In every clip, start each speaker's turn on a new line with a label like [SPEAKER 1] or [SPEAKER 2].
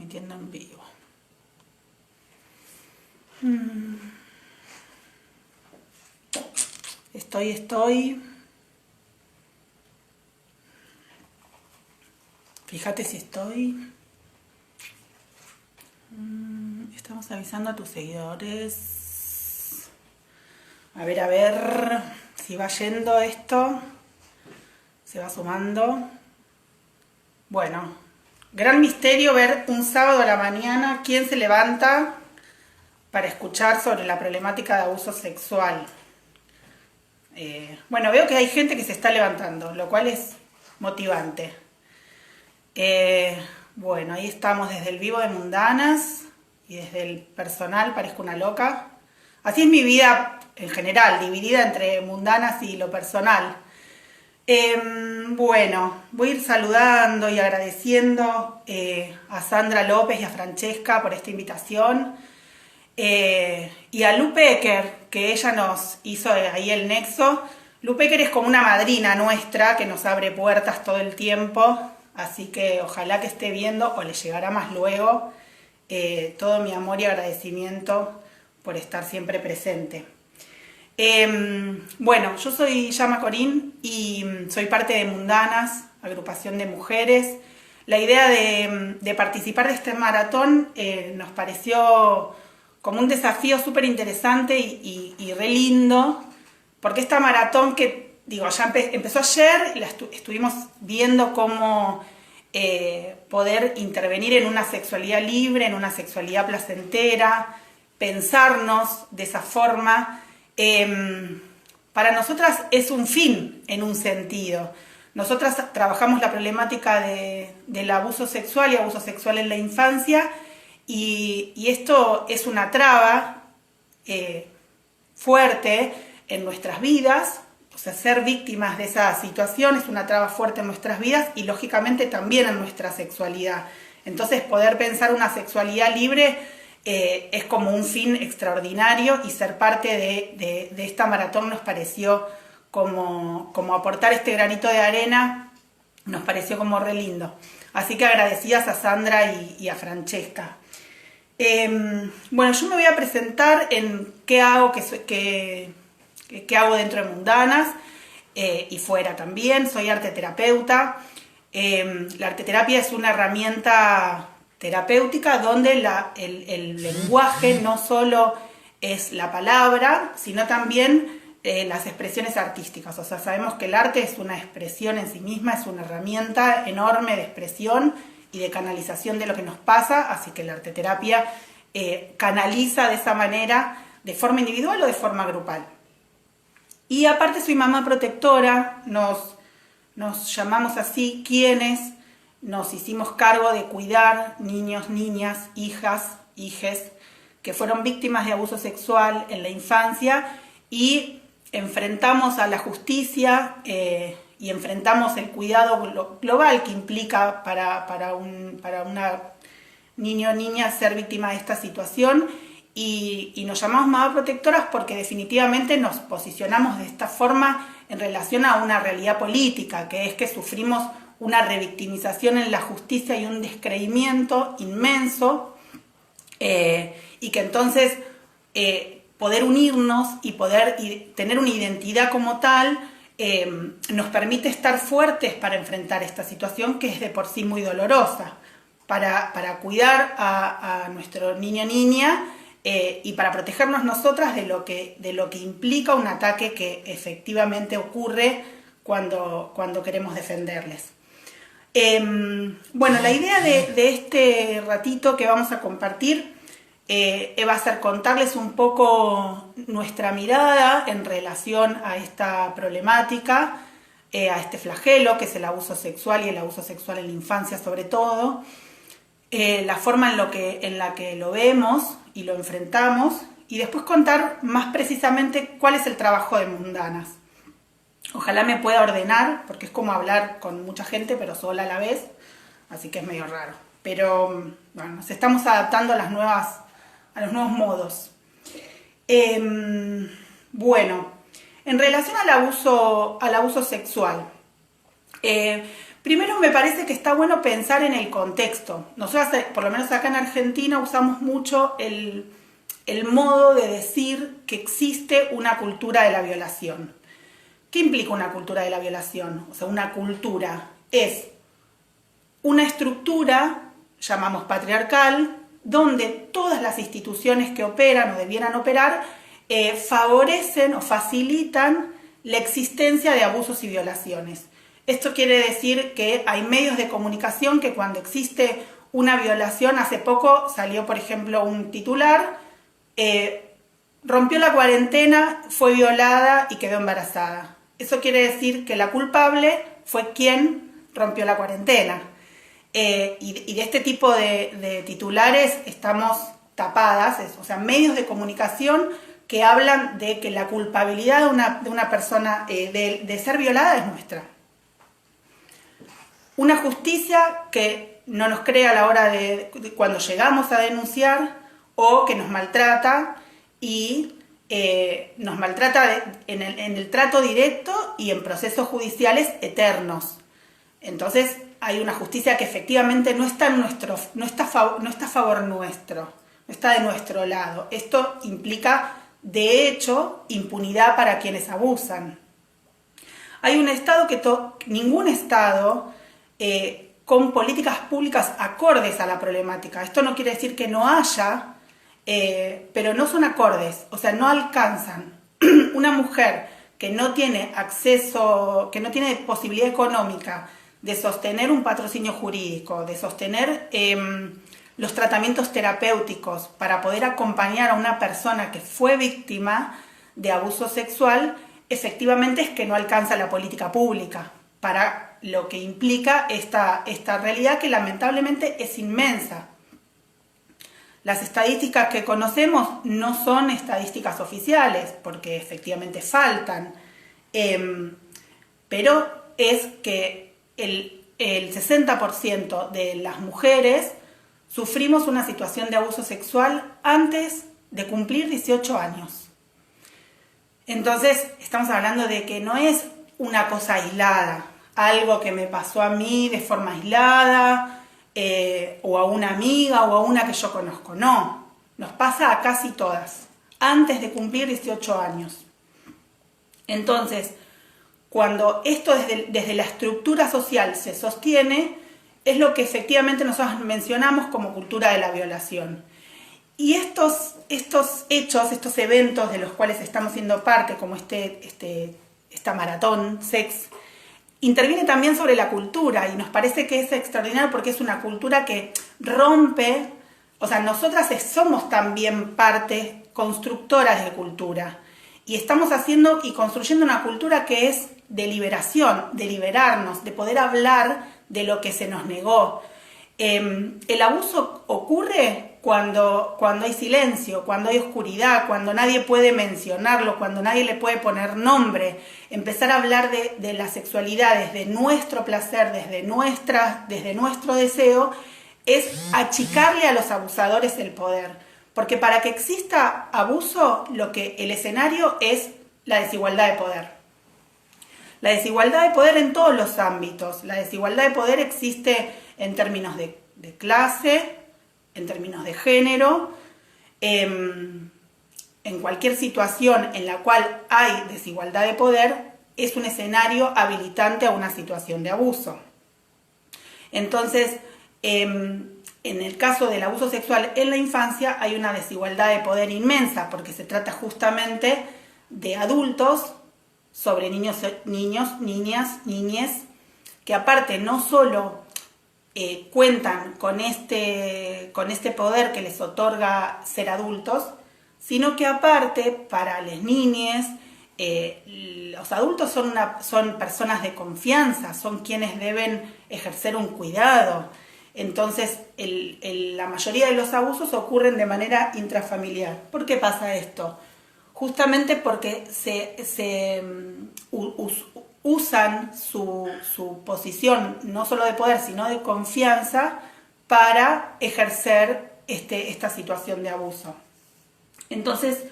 [SPEAKER 1] transmitiendo en vivo. Estoy. Fíjate si estoy. Estamos avisando a tus seguidores. A ver si va yendo esto. Se va sumando. Bueno, gran misterio ver un sábado a la mañana quién se levanta para escuchar sobre la problemática de abuso sexual. Bueno, veo que hay gente que se está levantando, lo cual es motivante. Bueno, ahí estamos desde el vivo de Mundanas y desde el personal, parezco una loca. Así es mi vida en general, dividida entre Mundanas y lo personal. Bueno, voy a ir saludando y agradeciendo a Sandra López y a Francesca por esta invitación. Y a Lu Pecker, que ella nos hizo ahí el nexo. Lu Pecker es como una madrina nuestra que nos abre puertas todo el tiempo, así que ojalá que esté viendo o le llegará más luego. Todo mi amor y agradecimiento por estar siempre presente. Bueno, yo soy Llama Corín y soy parte de Mundanas, agrupación de mujeres. La idea de participar de este maratón nos pareció como un desafío súper interesante y re lindo, porque esta maratón que, digo, ya empezó ayer, estuvimos viendo cómo poder intervenir en una sexualidad libre, en una sexualidad placentera, pensarnos de esa forma. Para nosotras es un fin en un sentido. Nosotras trabajamos la problemática del abuso sexual y abuso sexual en la infancia y esto es una traba fuerte en nuestras vidas. O sea, ser víctimas de esa situación es una traba fuerte en nuestras vidas y lógicamente también en nuestra sexualidad. Entonces poder pensar una sexualidad libre es como un fin extraordinario y ser parte de esta maratón nos pareció como aportar este granito de arena, nos pareció como re lindo. Así que agradecidas a Sandra y a Francesca. Bueno, yo me voy a presentar en qué hago, qué hago dentro de Mundanas y fuera también. Soy arteterapeuta. La arteterapia es una herramienta terapéutica donde el lenguaje no solo es la palabra, sino también las expresiones artísticas. O sea, sabemos que el arte es una expresión en sí misma, es una herramienta enorme de expresión y de canalización de lo que nos pasa, así que la arteterapia canaliza de esa manera, de forma individual o de forma grupal. Y aparte soy mamá protectora, nos llamamos así quienes nos hicimos cargo de cuidar niños, niñas, hijas, hijes que fueron víctimas de abuso sexual en la infancia y enfrentamos a la justicia y enfrentamos el cuidado global que implica para una niño o niña ser víctima de esta situación y nos llamamos mamás protectoras porque definitivamente nos posicionamos de esta forma en relación a una realidad política, que es que sufrimos una revictimización en la justicia y un descreimiento inmenso y que entonces poder unirnos y poder tener una identidad como tal nos permite estar fuertes para enfrentar esta situación que es de por sí muy dolorosa, para cuidar a nuestro niño o niña y para protegernos nosotras de lo que implica un ataque que efectivamente ocurre cuando queremos defenderles. Bueno, la idea de este ratito que vamos a compartir va a ser contarles un poco nuestra mirada en relación a esta problemática, a este flagelo que es el abuso sexual y el abuso sexual en la infancia sobre todo, la forma en la que lo vemos y lo enfrentamos y después contar más precisamente cuál es el trabajo de Mundanas. Ojalá me pueda ordenar, porque es como hablar con mucha gente, pero sola a la vez, así que es medio raro. Pero bueno, nos estamos adaptando a los nuevos modos. Bueno, en relación al abuso sexual, Primero me parece que está bueno pensar en el contexto. Nosotros, por lo menos acá en Argentina, usamos mucho el modo de decir que existe una cultura de la violación. ¿Qué implica una cultura de la violación? O sea, una cultura es una estructura, llamamos patriarcal, donde todas las instituciones que operan o debieran operar favorecen o facilitan la existencia de abusos y violaciones. Esto quiere decir que hay medios de comunicación que cuando existe una violación, hace poco salió por ejemplo un titular, rompió la cuarentena, fue violada y quedó embarazada. Eso quiere decir que la culpable fue quien rompió la cuarentena. Y de este tipo de titulares estamos tapadas, o sea, medios de comunicación que hablan de que la culpabilidad de una persona de ser violada es nuestra. Una justicia que no nos cree a la hora de cuando llegamos a denunciar o que nos maltrata y nos maltrata en el trato directo y en procesos judiciales eternos. Entonces hay una justicia que efectivamente no está a favor nuestro, no está de nuestro lado. Esto implica, de hecho, impunidad para quienes abusan. Hay un Estado ningún Estado con políticas públicas acordes a la problemática. Esto no quiere decir que no haya, pero no son acordes, o sea, no alcanzan. Una mujer que no tiene acceso, que no tiene posibilidad económica de sostener un patrocinio jurídico, de sostener los tratamientos terapéuticos para poder acompañar a una persona que fue víctima de abuso sexual, efectivamente es que no alcanza la política pública para lo que implica esta realidad que lamentablemente es inmensa. Las estadísticas que conocemos no son estadísticas oficiales, porque efectivamente faltan, pero es que el 60% de las mujeres sufrimos una situación de abuso sexual antes de cumplir 18 años. Entonces, estamos hablando de que no es una cosa aislada, algo que me pasó a mí de forma aislada, o a una amiga o a una que yo conozco. No, nos pasa a casi todas, antes de cumplir 18 años. Entonces, cuando esto desde la estructura social se sostiene, es lo que efectivamente nosotros mencionamos como cultura de la violación. Y estos hechos, estos eventos de los cuales estamos siendo parte, como esta maratón sex, interviene también sobre la cultura y nos parece que es extraordinario porque es una cultura que rompe, o sea, nosotras somos también parte constructoras de cultura y estamos haciendo y construyendo una cultura que es de liberación, de liberarnos, de poder hablar de lo que se nos negó. El abuso ocurre cuando hay silencio, cuando hay oscuridad, cuando nadie puede mencionarlo, cuando nadie le puede poner nombre. Empezar a hablar de la sexualidad desde nuestro placer, desde nuestro deseo, es achicarle a los abusadores el poder. Porque para que exista abuso, el escenario es la desigualdad de poder. La desigualdad de poder en todos los ámbitos. La desigualdad de poder existe en términos de clase, en términos de género, en cualquier situación en la cual hay desigualdad de poder, es un escenario habilitante a una situación de abuso. Entonces, en el caso del abuso sexual en la infancia hay una desigualdad de poder inmensa, porque se trata justamente de adultos sobre niños, niñas, niñes, que aparte no solo cuentan con este poder que les otorga ser adultos, sino que aparte para las niñas, los adultos son personas de confianza, son quienes deben ejercer un cuidado. Entonces la mayoría de los abusos ocurren de manera intrafamiliar. ¿Por qué pasa esto? Justamente porque usan su posición no solo de poder sino de confianza para ejercer esta situación de abuso. Entonces,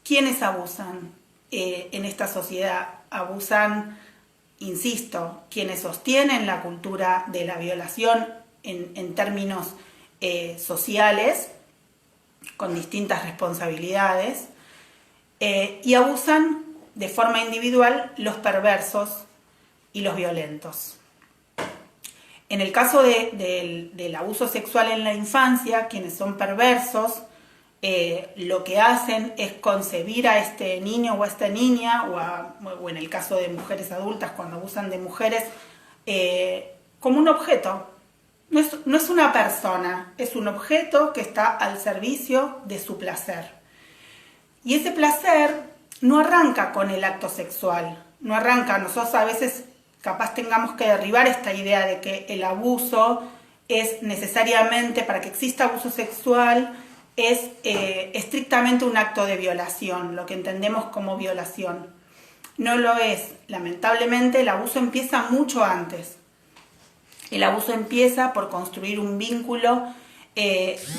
[SPEAKER 1] ¿quiénes abusan en esta sociedad? Abusan insisto, quienes sostienen la cultura de la violación en términos sociales, con distintas responsabilidades, y abusan de forma individual los perversos y los violentos. En el caso del abuso sexual en la infancia, quienes son perversos, lo que hacen es concebir a este niño o a esta niña, o en el caso de mujeres adultas, cuando abusan de mujeres, como un objeto. No es una persona, es un objeto que está al servicio de su placer. Y ese placer no arranca con el acto sexual, no arranca. Nosotros a veces capaz tengamos que derribar esta idea de que el abuso es necesariamente, para que exista abuso sexual, es estrictamente un acto de violación, lo que entendemos como violación. No lo es. Lamentablemente el abuso empieza mucho antes. El abuso empieza por construir un vínculo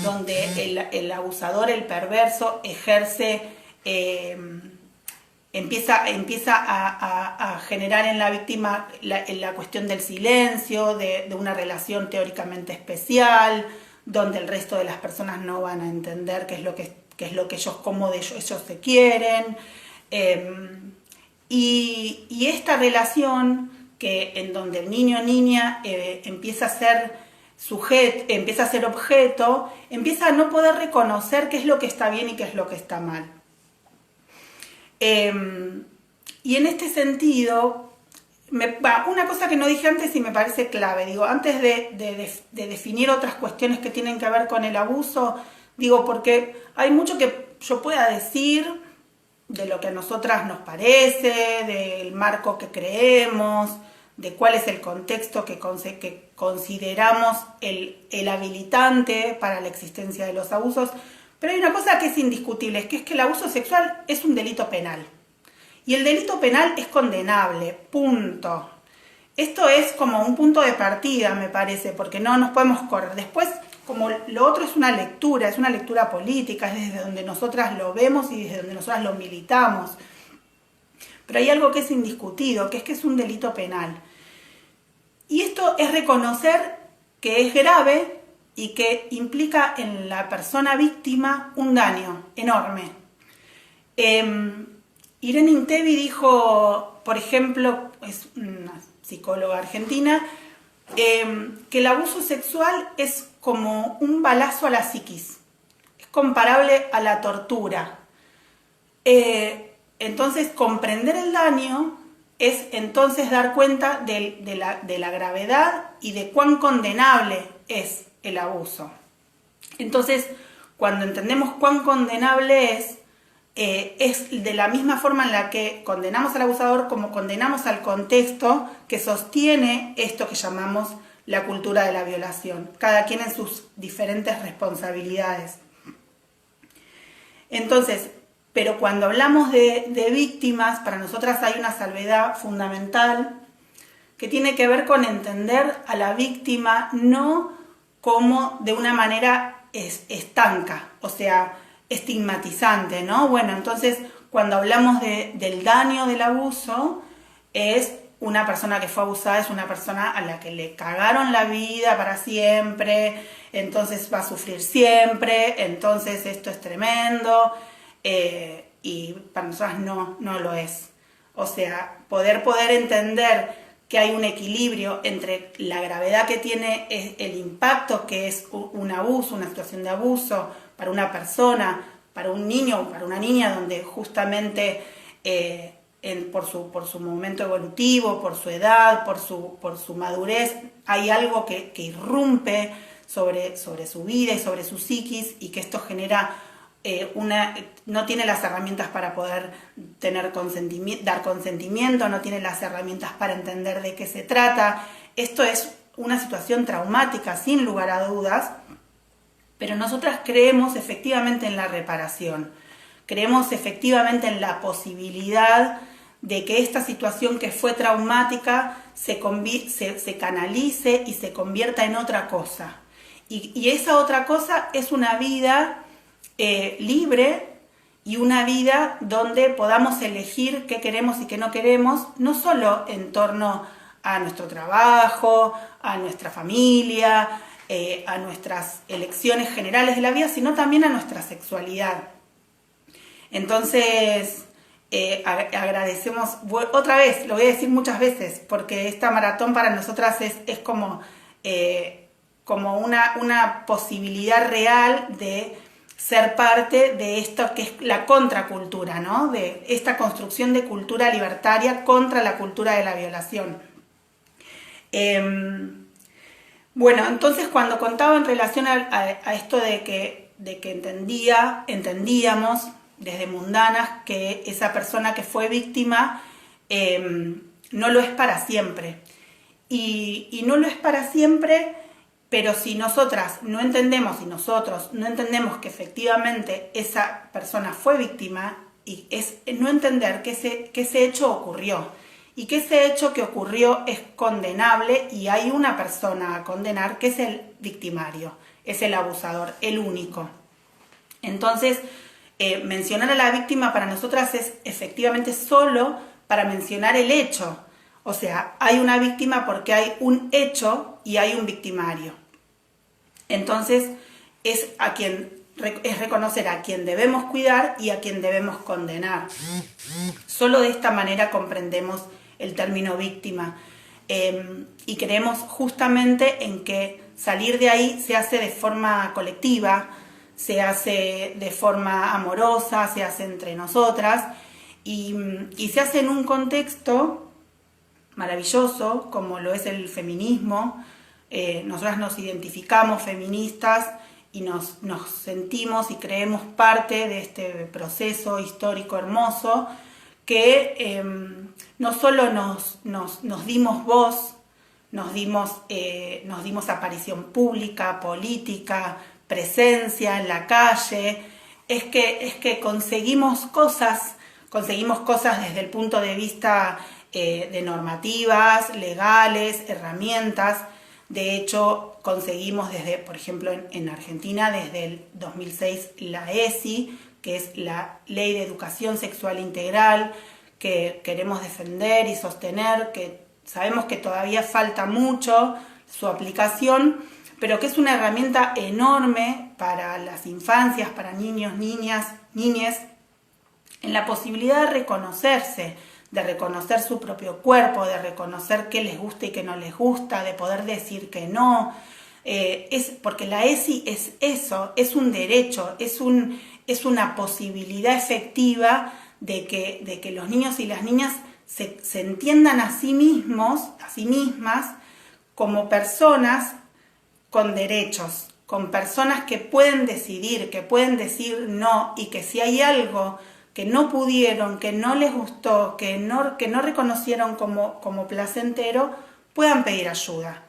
[SPEAKER 1] donde el abusador, el perverso, ejerce, empieza a generar en la víctima la cuestión del silencio, de una relación teóricamente especial, donde el resto de las personas no van a entender qué es lo que ellos, cómo ellos se quieren. Y esta relación en donde el niño o niña empieza a ser sujeto, empieza a ser objeto, empieza a no poder reconocer qué es lo que está bien y qué es lo que está mal. Y en este sentido, una cosa que no dije antes y me parece clave, digo, antes de definir otras cuestiones que tienen que ver con el abuso, digo, porque hay mucho que yo pueda decir de lo que a nosotras nos parece, del marco que creemos, de cuál es el contexto que consideramos el habilitante para la existencia de los abusos, pero hay una cosa que es indiscutible, que es que el abuso sexual es un delito penal. Y el delito penal es condenable, punto. Esto es como un punto de partida, me parece, porque no nos podemos correr. Después, como lo otro es una lectura política, es desde donde nosotras lo vemos y desde donde nosotras lo militamos. Pero hay algo que es indiscutido, que es un delito penal. Y esto es reconocer que es grave y que implica en la persona víctima un daño enorme. Irene Intevi dijo, por ejemplo, es una psicóloga argentina, que el abuso sexual es como un balazo a la psiquis, es comparable a la tortura. Entonces, comprender el daño es entonces dar cuenta de la gravedad y de cuán condenable es el abuso. Entonces, cuando entendemos cuán condenable es de la misma forma en la que condenamos al abusador como condenamos al contexto que sostiene esto que llamamos la cultura de la violación, cada quien en sus diferentes responsabilidades. Entonces, pero cuando hablamos de víctimas, para nosotras hay una salvedad fundamental que tiene que ver con entender a la víctima no como de una manera estanca, o sea, estigmatizante, ¿no? Bueno, entonces cuando hablamos del daño del abuso, es una persona que fue abusada, es una persona a la que le cagaron la vida para siempre, entonces va a sufrir siempre, entonces esto es tremendo, y para nosotras no lo es. O sea, poder entender que hay un equilibrio entre la gravedad que tiene el impacto que es un abuso, una situación de abuso para una persona, para un niño o para una niña, donde justamente por su momento evolutivo, por su edad, por su madurez, hay algo que irrumpe sobre su vida y sobre su psiquis, y que esto genera no tiene las herramientas para poder dar consentimiento, no tiene las herramientas para entender de qué se trata. Esto es una situación traumática, sin lugar a dudas, pero nosotras creemos efectivamente en la reparación, creemos efectivamente en la posibilidad de que esta situación que fue traumática se canalice y se convierta en otra cosa. Y esa otra cosa es una vida libre y una vida donde podamos elegir qué queremos y qué no queremos, no solo en torno a nuestro trabajo, a nuestra familia, a nuestras elecciones generales de la vida, sino también a nuestra sexualidad. Entonces, agradecemos, otra vez, lo voy a decir muchas veces, porque esta maratón para nosotras es como una posibilidad real de ser parte de esto que es la contracultura, ¿no? De esta construcción de cultura libertaria contra la cultura de la violación. Bueno, entonces cuando contaba en relación a esto de que entendíamos desde mundanas que esa persona que fue víctima no lo es para siempre. Y no lo es para siempre, pero si nosotras no entendemos y nosotros no entendemos que efectivamente esa persona fue víctima, y es no entender que ese hecho ocurrió y que ese hecho que ocurrió es condenable y hay una persona a condenar que es el victimario, es el abusador, el único. Entonces, mencionar a la víctima para nosotras es efectivamente solo para mencionar el hecho. O sea, hay una víctima porque hay un hecho y hay un victimario. Entonces, es reconocer a quien debemos cuidar y a quien debemos condenar. Solo de esta manera comprendemos el término víctima. Y creemos justamente en que salir de ahí se hace de forma colectiva, se hace de forma amorosa, se hace entre nosotras y se hace en un contexto maravilloso como lo es el feminismo. Nosotras nos identificamos feministas y nos sentimos y creemos parte de este proceso histórico hermoso que no solo nos dimos voz, nos dimos aparición pública, política, presencia en la calle, es que conseguimos cosas desde el punto de vista de normativas, legales, herramientas. De hecho, conseguimos desde, por ejemplo, en Argentina, desde el 2006, la ESI, que es la Ley de Educación Sexual Integral, que queremos defender y sostener, que sabemos que todavía falta mucho su aplicación, pero que es una herramienta enorme para las infancias, para niños, niñas, niñes, en la posibilidad de reconocerse, de reconocer su propio cuerpo, de reconocer qué les gusta y qué no les gusta, de poder decir que no. Porque la ESI es eso, es un derecho, es una posibilidad efectiva de que los niños y las niñas se entiendan a sí mismos, a sí mismas, como personas con derechos, con personas que pueden decidir, que pueden decir no, y que si hay algo que no pudieron, que no les gustó, que no reconocieron como placentero, puedan pedir ayuda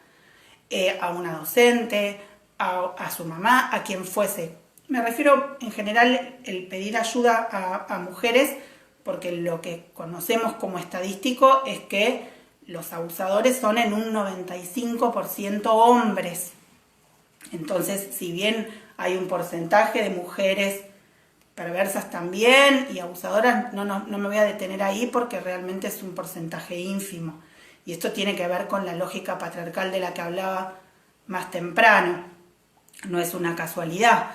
[SPEAKER 1] a una docente, a su mamá, a quien fuese. Me refiero en general el pedir ayuda a mujeres, porque lo que conocemos como estadístico es que los abusadores son en un 95% hombres. Entonces, si bien hay un porcentaje de mujeres perversas también y abusadoras, no me voy a detener ahí porque realmente es un porcentaje ínfimo. Y esto tiene que ver con la lógica patriarcal de la que hablaba más temprano. No es una casualidad.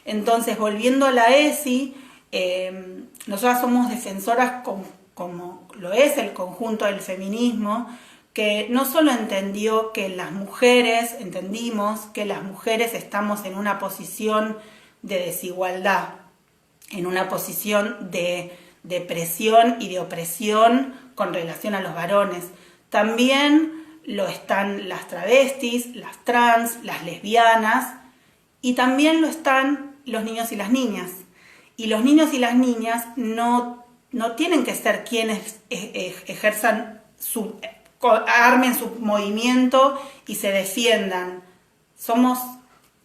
[SPEAKER 1] Entonces, volviendo a la ESI, nosotras somos defensoras como lo es el conjunto del feminismo, que no solo entendimos que las mujeres estamos en una posición de desigualdad, en una posición de presión y de opresión con relación a los varones. También lo están las travestis, las trans, las lesbianas, y también lo están los niños y las niñas. Y los niños y las niñas no tienen que ser quienes armen su movimiento y se defiendan. Somos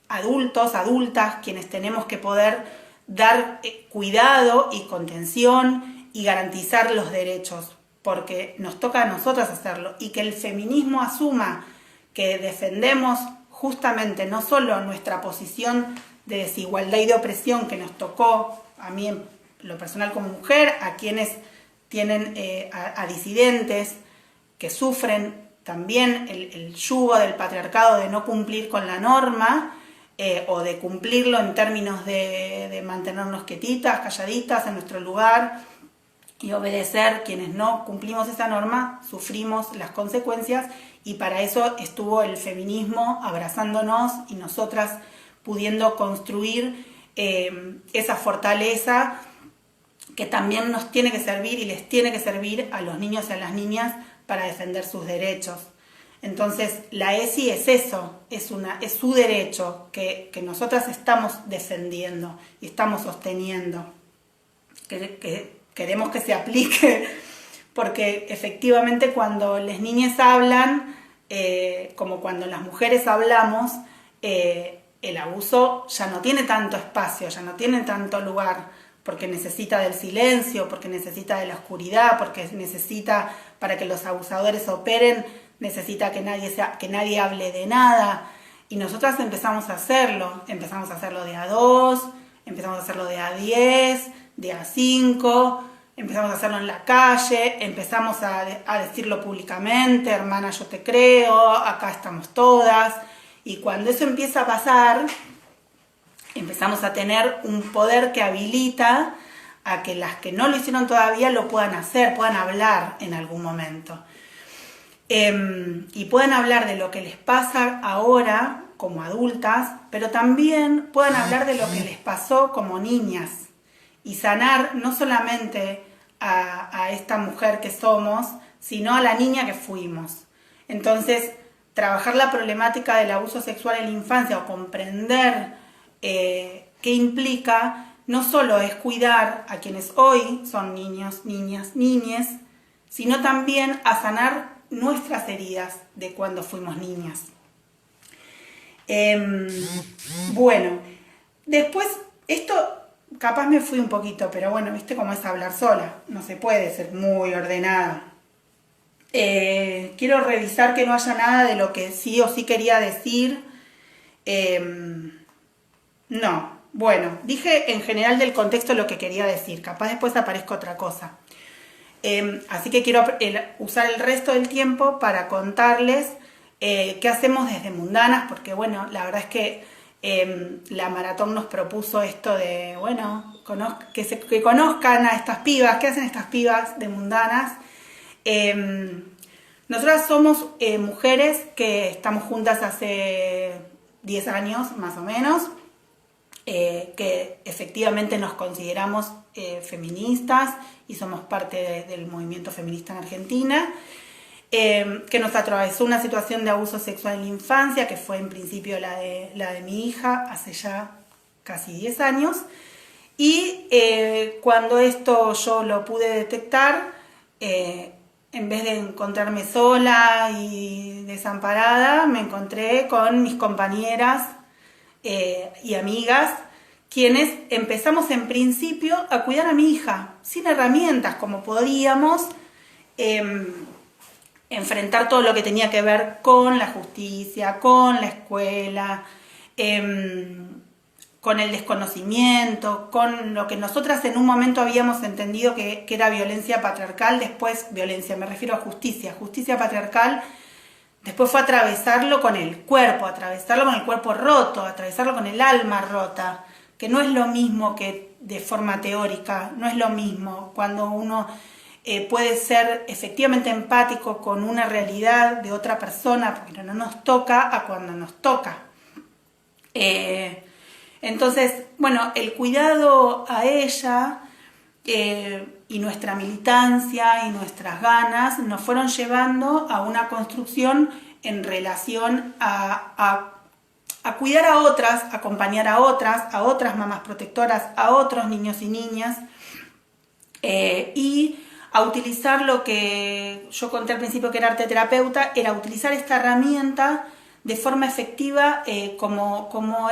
[SPEAKER 1] adultos, adultas, quienes tenemos que poder dar cuidado y contención y garantizar los derechos, porque nos toca a nosotras hacerlo, y que el feminismo asuma que defendemos justamente no solo nuestra posición desigualdad y de opresión que nos tocó, a mí en lo personal como mujer, a quienes tienen a disidentes que sufren también el yugo del patriarcado de no cumplir con la norma, o de cumplirlo en términos de mantenernos quietitas, calladitas en nuestro lugar y obedecer. Quienes no cumplimos esa norma sufrimos las consecuencias, y para eso estuvo el feminismo abrazándonos y nosotras pudiendo construir esa fortaleza que también nos tiene que servir y les tiene que servir a los niños y a las niñas para defender sus derechos. Entonces la ESI es eso, es su derecho que nosotras estamos defendiendo y estamos sosteniendo, que queremos que se aplique, porque efectivamente cuando las niñas hablan, como cuando las mujeres hablamos, el abuso ya no tiene tanto espacio, ya no tiene tanto lugar, porque necesita del silencio, porque necesita de la oscuridad, porque necesita, para que los abusadores operen, necesita que nadie hable de nada. Y nosotras empezamos a hacerlo de a 2, empezamos a hacerlo de a 10, de a 5, empezamos a hacerlo en la calle, empezamos a decirlo públicamente: hermana, yo te creo, acá estamos todas. Y cuando eso empieza a pasar, empezamos a tener un poder que habilita a que las que no lo hicieron todavía lo puedan hacer, puedan hablar en algún momento. Y pueden hablar de lo que les pasa ahora como adultas, pero también pueden hablar de lo que les pasó como niñas y sanar no solamente a esta mujer que somos, sino a la niña que fuimos. Entonces, trabajar la problemática del abuso sexual en la infancia, o comprender qué implica, no solo es cuidar a quienes hoy son niños, niñas, niñes, sino también a sanar nuestras heridas de cuando fuimos niñas. Bueno, después, esto capaz me fui un poquito, pero bueno, viste cómo es hablar sola, no se puede ser muy ordenada. Quiero revisar que no haya nada de lo que sí o sí quería decir. No, bueno, dije en general del contexto lo que quería decir, capaz después aparezca otra cosa. Así que quiero usar el resto del tiempo para contarles qué hacemos desde Mundanas, porque bueno, la verdad es que la maratón nos propuso esto de, bueno, que conozcan a estas pibas, qué hacen estas pibas de Mundanas. Nosotras somos mujeres que estamos juntas hace 10 años más o menos, que efectivamente nos consideramos feministas y somos parte del movimiento feminista en Argentina, que nos atravesó una situación de abuso sexual en la infancia, que fue en principio la de mi hija hace ya casi 10 años, y cuando esto yo lo pude detectar, en vez de encontrarme sola y desamparada, me encontré con mis compañeras y amigas, quienes empezamos en principio a cuidar a mi hija, sin herramientas, como podíamos enfrentar todo lo que tenía que ver con la justicia, con la escuela, con el desconocimiento, con lo que nosotras en un momento habíamos entendido que era violencia patriarcal, después violencia, me refiero a justicia patriarcal, después fue atravesarlo con el cuerpo roto, atravesarlo con el alma rota, que no es lo mismo que de forma teórica, no es lo mismo cuando uno puede ser efectivamente empático con una realidad de otra persona, porque no nos toca, a cuando nos toca. Entonces, bueno, el cuidado a ella y nuestra militancia y nuestras ganas nos fueron llevando a una construcción en relación a cuidar a otras, acompañar a otras mamás protectoras, a otros niños y niñas, y a utilizar lo que yo conté al principio que era arte terapeuta, era utilizar esta herramienta de forma efectiva como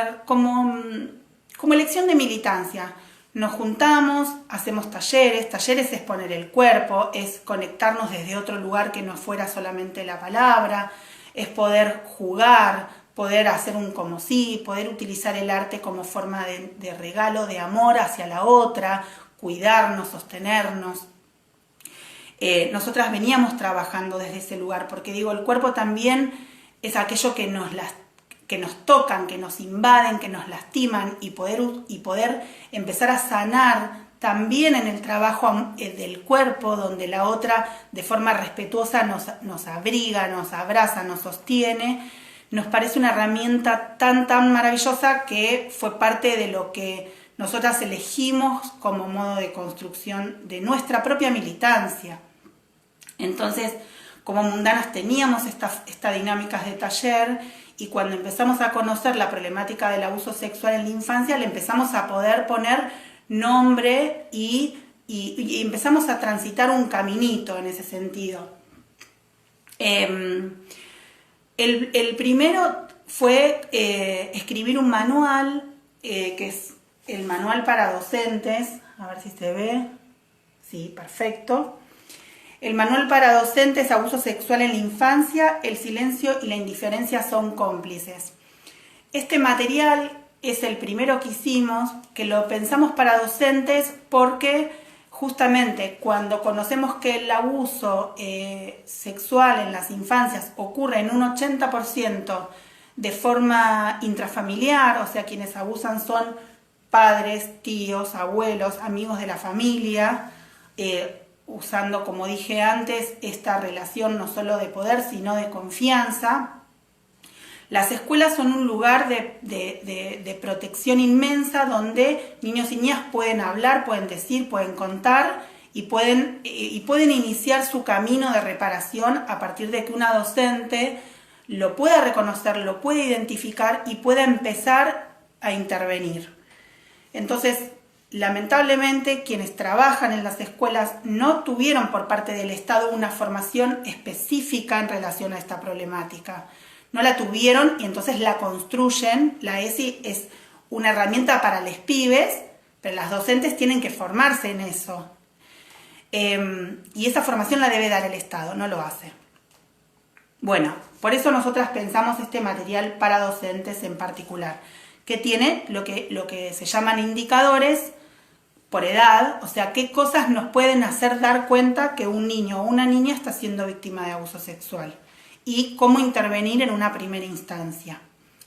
[SPEAKER 1] elección de militancia. Nos juntamos, hacemos talleres es poner el cuerpo, es conectarnos desde otro lugar que no fuera solamente la palabra, es poder jugar, poder hacer un como sí, poder utilizar el arte como forma de regalo, de amor hacia la otra, cuidarnos, sostenernos. Nosotras veníamos trabajando desde ese lugar, porque digo, el cuerpo también es aquello que nos tocan, que nos invaden, que nos lastiman, y poder empezar a sanar también en el trabajo del cuerpo, donde la otra de forma respetuosa nos abriga, nos abraza, nos sostiene, nos parece una herramienta tan maravillosa que fue parte de lo que nosotras elegimos como modo de construcción de nuestra propia militancia. Entonces, como mundanas teníamos estas dinámicas de taller, y cuando empezamos a conocer la problemática del abuso sexual en la infancia, le empezamos a poder poner nombre y empezamos a transitar un caminito en ese sentido. El primero fue escribir un manual, que es el manual para docentes. A ver si se ve. Sí, perfecto. El manual para docentes, abuso sexual en la infancia, el silencio y la indiferencia son cómplices. Este material es el primero que hicimos, que lo pensamos para docentes porque justamente cuando conocemos que el abuso sexual en las infancias ocurre en un 80% de forma intrafamiliar, o sea, quienes abusan son padres, tíos, abuelos, amigos de la familia, usando, como dije antes, esta relación no solo de poder, sino de confianza. Las escuelas son un lugar de protección inmensa, donde niños y niñas pueden hablar, pueden decir, pueden contar y pueden iniciar su camino de reparación a partir de que una docente lo pueda reconocer, lo pueda identificar y pueda empezar a intervenir. Entonces, lamentablemente, quienes trabajan en las escuelas no tuvieron por parte del Estado una formación específica en relación a esta problemática. No la tuvieron y entonces la construyen. La ESI es una herramienta para los pibes, pero las docentes tienen que formarse en eso. Y esa formación la debe dar el Estado, no lo hace. Bueno, por eso nosotras pensamos este material para docentes en particular, que tiene lo que se llaman indicadores por edad, o sea, qué cosas nos pueden hacer dar cuenta que un niño o una niña está siendo víctima de abuso sexual, y cómo intervenir en una primera instancia,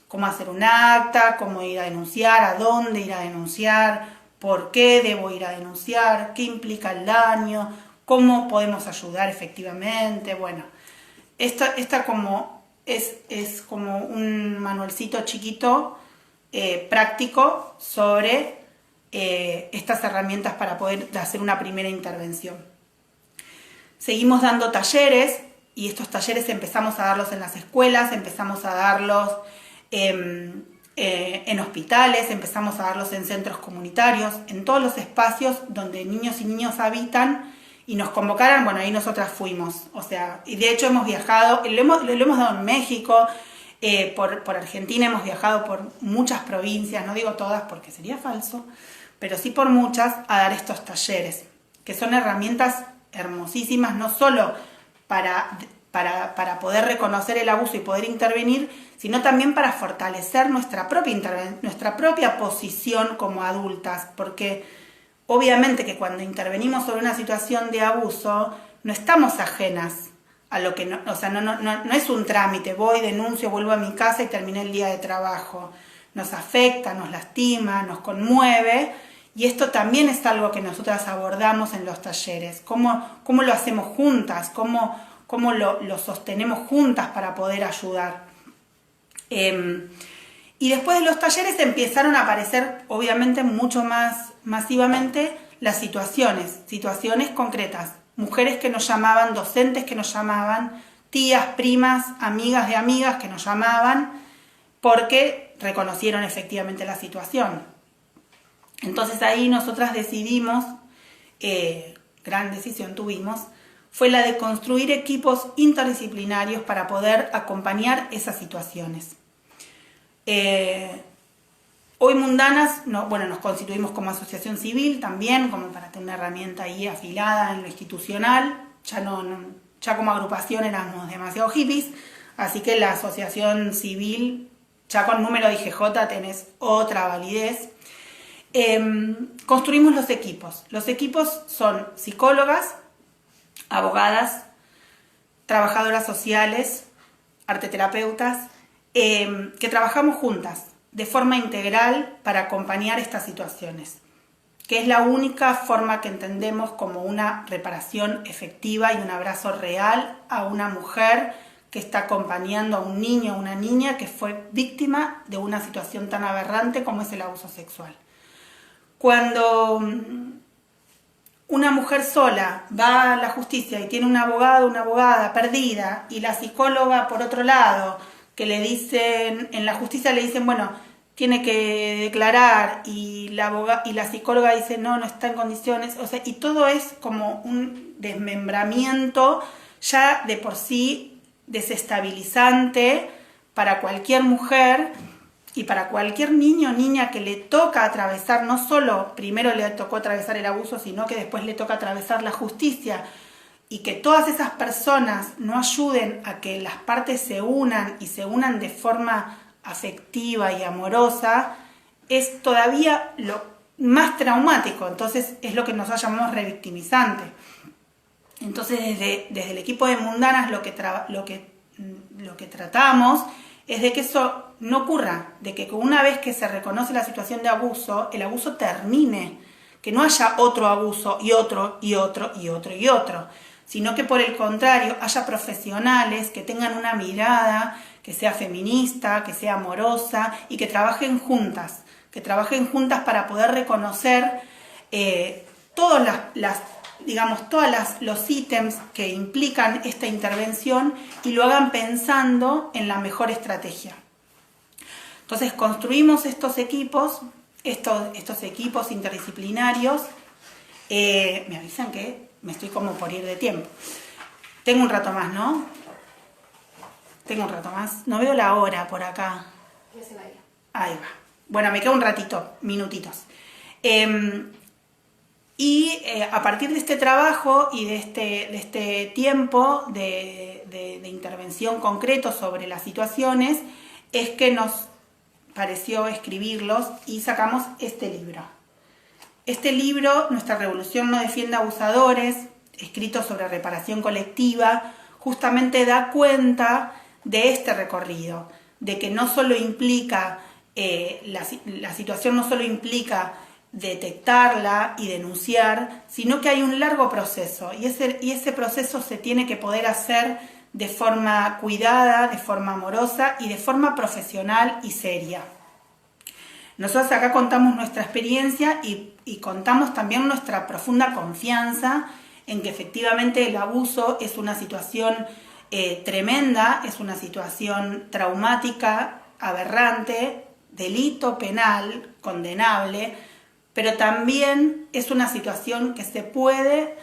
[SPEAKER 1] cómo hacer un acta, cómo ir a denunciar, a dónde ir a denunciar, por qué debo ir a denunciar, qué implica el daño, cómo podemos ayudar efectivamente. Bueno, esta como es como un manualcito chiquito, práctico, sobre estas herramientas para poder hacer una primera intervención. Seguimos dando talleres, y estos talleres empezamos a darlos en las escuelas, empezamos a darlos en hospitales, empezamos a darlos en centros comunitarios, en todos los espacios donde niños y niñas habitan, y nos convocaron. Bueno, ahí nosotras fuimos, o sea, y de hecho hemos viajado, lo hemos dado en México, por Argentina, hemos viajado por muchas provincias, no digo todas porque sería falso, pero sí por muchas, a dar estos talleres, que son herramientas hermosísimas, no solo para poder reconocer el abuso y poder intervenir, sino también para fortalecer nuestra propia posición como adultas, porque obviamente que cuando intervenimos sobre una situación de abuso, no estamos ajenas a lo que no es un trámite, voy, denuncio, vuelvo a mi casa y terminé el día de trabajo. Nos afecta, nos lastima, nos conmueve, y esto también es algo que nosotras abordamos en los talleres. ¿Cómo lo hacemos juntas? ¿Cómo lo sostenemos juntas para poder ayudar? Y después de los talleres empezaron a aparecer, obviamente, mucho más masivamente las situaciones concretas. Mujeres que nos llamaban, docentes que nos llamaban, tías, primas, amigas de amigas que nos llamaban porque reconocieron efectivamente la situación. Entonces ahí nosotras decidimos, gran decisión tuvimos, fue la de construir equipos interdisciplinarios para poder acompañar esas situaciones. Hoy Mundanas, nos constituimos como asociación civil también, como para tener una herramienta ahí afilada en lo institucional. Ya como agrupación éramos demasiado hippies, así que la asociación civil ya con número de IGJ tenés otra validez. Construimos los equipos. Los equipos son psicólogas, abogadas, trabajadoras sociales, arteterapeutas, que trabajamos juntas de forma integral para acompañar estas situaciones, que es la única forma que entendemos como una reparación efectiva y un abrazo real a una mujer que está acompañando a un niño o una niña que fue víctima de una situación tan aberrante como es el abuso sexual. Cuando una mujer sola va a la justicia y tiene un abogado o una abogada perdida y la psicóloga por otro lado, que le dicen, en la justicia le dicen, bueno, tiene que declarar y la psicóloga dice no está en condiciones, o sea, y todo es como un desmembramiento ya de por sí desestabilizante para cualquier mujer y para cualquier niño o niña que le toca atravesar, no solo primero le tocó atravesar el abuso, sino que después le toca atravesar la justicia, y que todas esas personas no ayuden a que las partes se unan y se unan de forma afectiva y amorosa, es todavía lo más traumático. Entonces es lo que nosotros llamamos revictimizante. Entonces desde el equipo de Mundanas lo que tratamos es de que eso no ocurra, de que una vez que se reconoce la situación de abuso, el abuso termine, que no haya otro abuso y otro y otro y otro y otro, sino que por el contrario haya profesionales que tengan una mirada que sea feminista, que sea amorosa y que trabajen juntas para poder reconocer todos los ítems que implican esta intervención y lo hagan pensando en la mejor estrategia. Entonces construimos estos equipos interdisciplinarios. Me avisan que me estoy como por ir de tiempo. Tengo un rato más, ¿no? Tengo un rato más. No veo la hora por acá. Ahí va. Bueno, me queda un ratito, minutitos. A partir de este trabajo y de este tiempo de intervención concreto sobre las situaciones, es que nos pareció escribirlos y sacamos este libro. Este libro, Nuestra Revolución no defiende abusadores, escrito sobre reparación colectiva, justamente da cuenta de este recorrido, de que no solo implica, la situación no solo implica detectarla y denunciar, sino que hay un largo proceso y ese proceso se tiene que poder hacer de forma cuidada, de forma amorosa y de forma profesional y seria. Nosotros acá contamos nuestra experiencia y contamos también nuestra profunda confianza en que efectivamente el abuso es una situación tremenda, es una situación traumática, aberrante, delito penal, condenable, pero también es una situación que se puede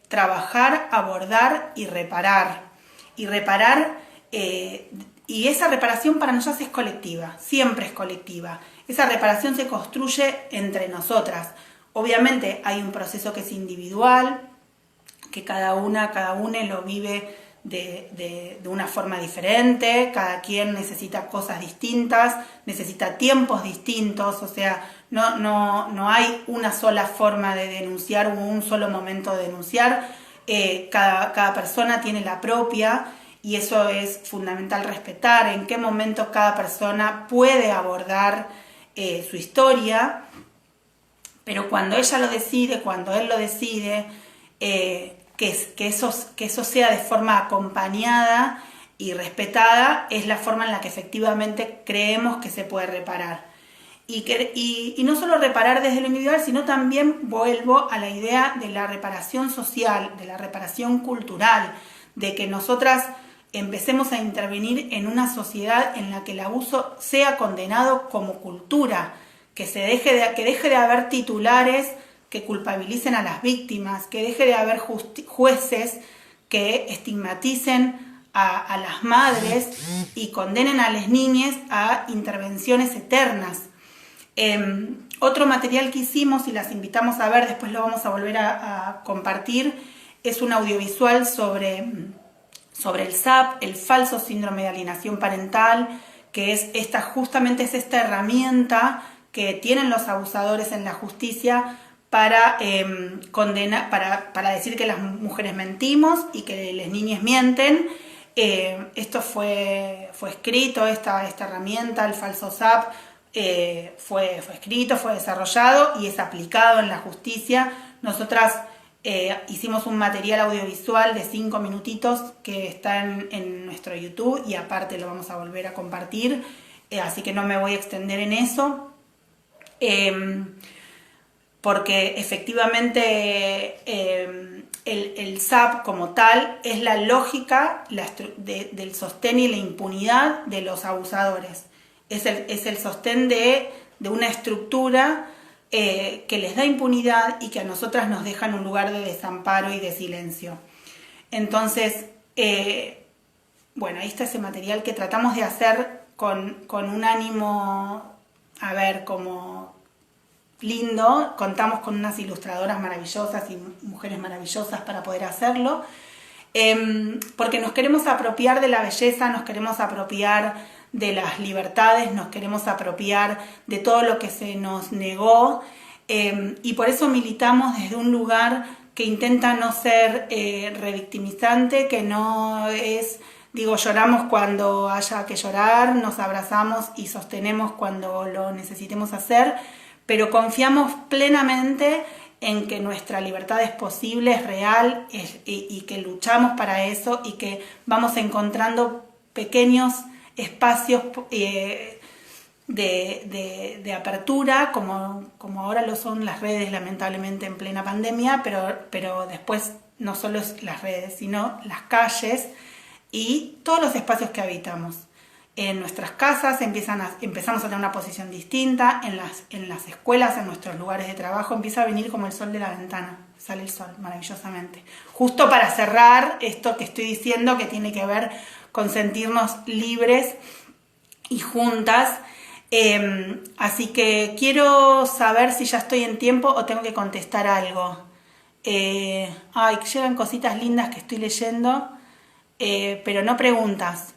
[SPEAKER 1] trabajar, abordar y reparar. Y esa reparación para nosotros es colectiva, siempre es colectiva. Esa reparación se construye entre nosotras. Obviamente hay un proceso que es individual, que cada uno lo vive de una forma diferente, cada quien necesita cosas distintas, necesita tiempos distintos, o sea, no hay una sola forma de denunciar o un solo momento de denunciar, cada persona tiene la propia y eso es fundamental respetar en qué momento cada persona puede abordar su historia, pero cuando ella lo decide, cuando él lo decide, que eso sea de forma acompañada y respetada, es la forma en la que efectivamente creemos que se puede reparar. Y no solo reparar desde lo individual, sino también vuelvo a la idea de la reparación social, de la reparación cultural, de que nosotras empecemos a intervenir en una sociedad en la que el abuso sea condenado como cultura, que deje de haber titulares que culpabilicen a las víctimas, que deje de haber jueces que estigmaticen a las madres y condenen a las niñas a intervenciones eternas. Otro material que hicimos y las invitamos a ver, después lo vamos a volver a compartir, es un audiovisual sobre el SAP, el falso síndrome de alienación parental, que es justamente es esta herramienta que tienen los abusadores en la justicia para condenar, para decir que las mujeres mentimos y que las niñas mienten. Esto fue escrito, esta herramienta, el falso SAP, fue escrito, fue desarrollado y es aplicado en la justicia. Nosotras hicimos un material audiovisual de 5 minutitos que está en nuestro YouTube y aparte lo vamos a volver a compartir, así que no me voy a extender en eso, porque efectivamente el SAP como tal es la lógica del sostén y la impunidad de los abusadores. Es el sostén de una estructura que les da impunidad y que a nosotras nos deja en un lugar de desamparo y de silencio. Entonces, bueno, ahí está ese material que tratamos de hacer con un ánimo, a ver, como lindo. Contamos con unas ilustradoras maravillosas y mujeres maravillosas para poder hacerlo, porque nos queremos apropiar de la belleza, nos queremos apropiar de las libertades, nos queremos apropiar de todo lo que se nos negó, y por eso militamos desde un lugar que intenta no ser revictimizante, que no es, digo, lloramos cuando haya que llorar, nos abrazamos y sostenemos cuando lo necesitemos hacer, pero confiamos plenamente en que nuestra libertad es posible, es real, y que luchamos para eso y que vamos encontrando pequeños espacios de apertura, como ahora lo son las redes, lamentablemente en plena pandemia, pero después no solo es las redes, sino las calles y todos los espacios que habitamos. En nuestras casas empezamos a tener una posición distinta, en las escuelas, en nuestros lugares de trabajo, empieza a venir como el sol de la ventana, sale el sol maravillosamente. Justo para cerrar esto que estoy diciendo, que tiene que ver con sentirnos libres y juntas. Así que quiero saber si ya estoy en tiempo o tengo que contestar algo. Llegan cositas lindas que estoy leyendo, pero no preguntas.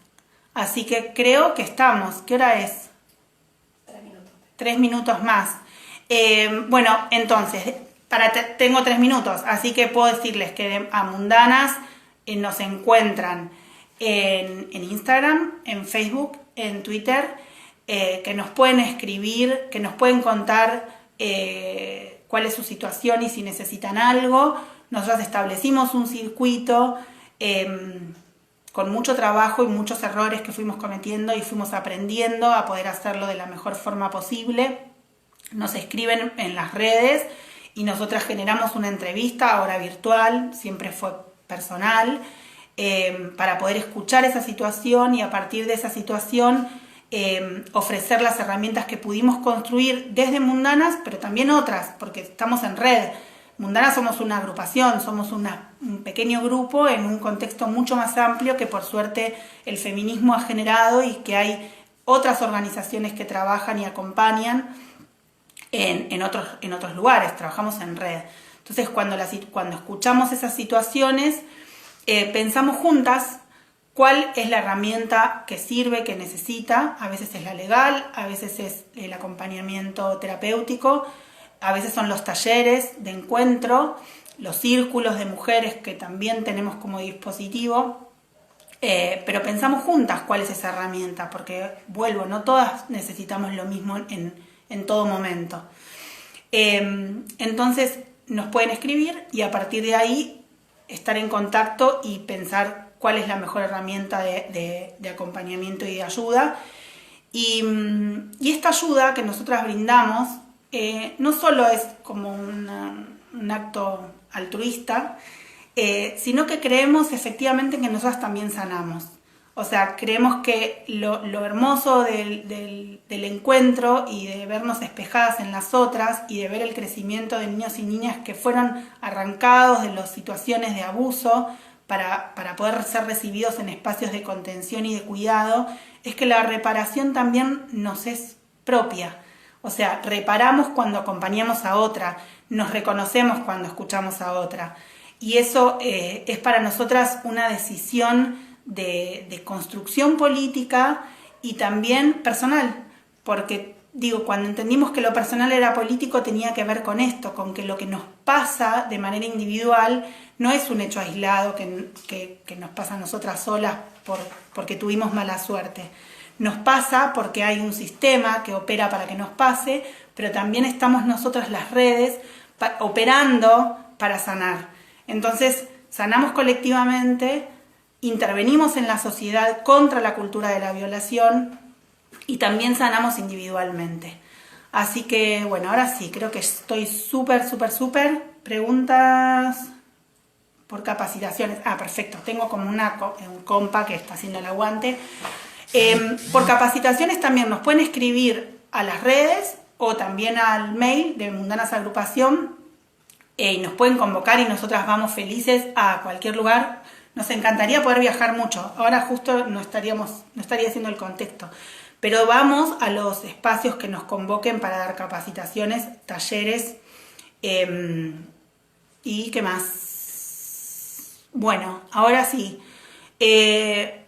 [SPEAKER 1] Así que creo que estamos. ¿Qué hora es? 3 minutos. 3 minutos más. Bueno, entonces, tengo 3 minutos, así que puedo decirles que a Mundanas nos encuentran en Instagram, en Facebook, en Twitter, que nos pueden escribir, que nos pueden contar cuál es su situación y si necesitan algo. Nosotros establecimos un circuito con mucho trabajo y muchos errores que fuimos cometiendo y fuimos aprendiendo a poder hacerlo de la mejor forma posible. Nos escriben en las redes y nosotras generamos una entrevista, ahora virtual, siempre fue personal, para poder escuchar esa situación y a partir de esa situación ofrecer las herramientas que pudimos construir desde Mundanas, pero también otras, porque estamos en red. Mundanas somos una agrupación, somos un pequeño grupo en un contexto mucho más amplio que por suerte el feminismo ha generado y que hay otras organizaciones que trabajan y acompañan en otros lugares, trabajamos en red. Entonces cuando escuchamos esas situaciones, pensamos juntas cuál es la herramienta que sirve, que necesita. A veces es la legal, a veces es el acompañamiento terapéutico, a veces son los talleres de encuentro, los círculos de mujeres que también tenemos como dispositivo, pero pensamos juntas cuál es esa herramienta, porque no todas necesitamos lo mismo en todo momento. Entonces nos pueden escribir y a partir de ahí estar en contacto y pensar cuál es la mejor herramienta de acompañamiento y de ayuda. Y esta ayuda que nosotras brindamos no solo es como un acto altruista, sino que creemos efectivamente que nosotras también sanamos. O sea, creemos que lo hermoso del encuentro y de vernos espejadas en las otras y de ver el crecimiento de niños y niñas que fueron arrancados de las situaciones de abuso para poder ser recibidos en espacios de contención y de cuidado, es que la reparación también nos es propia. O sea, reparamos cuando acompañamos a otra, nos reconocemos cuando escuchamos a otra. Y eso es para nosotras una decisión de construcción política y también personal, porque digo, cuando entendimos que lo personal era político tenía que ver con esto, con que lo que nos pasa de manera individual no es un hecho aislado que nos pasa a nosotras solas porque tuvimos mala suerte. Nos pasa porque hay un sistema que opera para que nos pase, pero también estamos nosotras las redes operando para sanar. Entonces, sanamos colectivamente, intervenimos en la sociedad contra la cultura de la violación y también sanamos individualmente. Así que, bueno, ahora sí, creo que estoy súper. Preguntas por capacitaciones. Ah, perfecto, tengo como un compa que está haciendo el aguante. Por capacitaciones también nos pueden escribir a las redes o también al mail de Mundanas Agrupación y nos pueden convocar y nosotras vamos felices a cualquier lugar. Nos encantaría poder viajar mucho. Ahora justo no estaría haciendo el contexto. Pero vamos a los espacios que nos convoquen para dar capacitaciones, talleres y qué más. Bueno, ahora sí.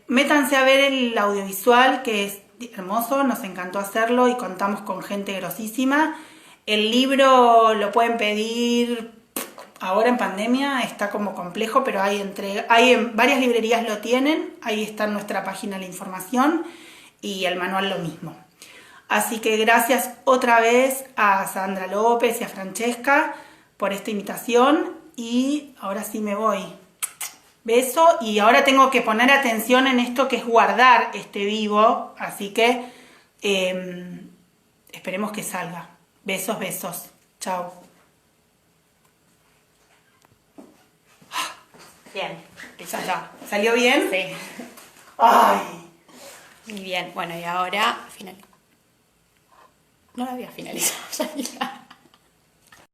[SPEAKER 1] Métanse a ver el audiovisual, que es hermoso, nos encantó hacerlo y contamos con gente grosísima. El libro lo pueden pedir ahora en pandemia, está como complejo, pero hay en varias librerías lo tienen, ahí está en nuestra página la información y el manual lo mismo. Así que gracias otra vez a Sandra López y a Francesca por esta invitación y ahora sí me voy. Beso y ahora tengo que poner atención en esto que es guardar este vivo, así que esperemos que salga. Besos. Chao.
[SPEAKER 2] Bien.
[SPEAKER 3] Ya está.
[SPEAKER 1] ¿Salió bien?
[SPEAKER 2] Sí.
[SPEAKER 1] Ay.
[SPEAKER 2] Muy bien. Bueno, y ahora no la había finalizado.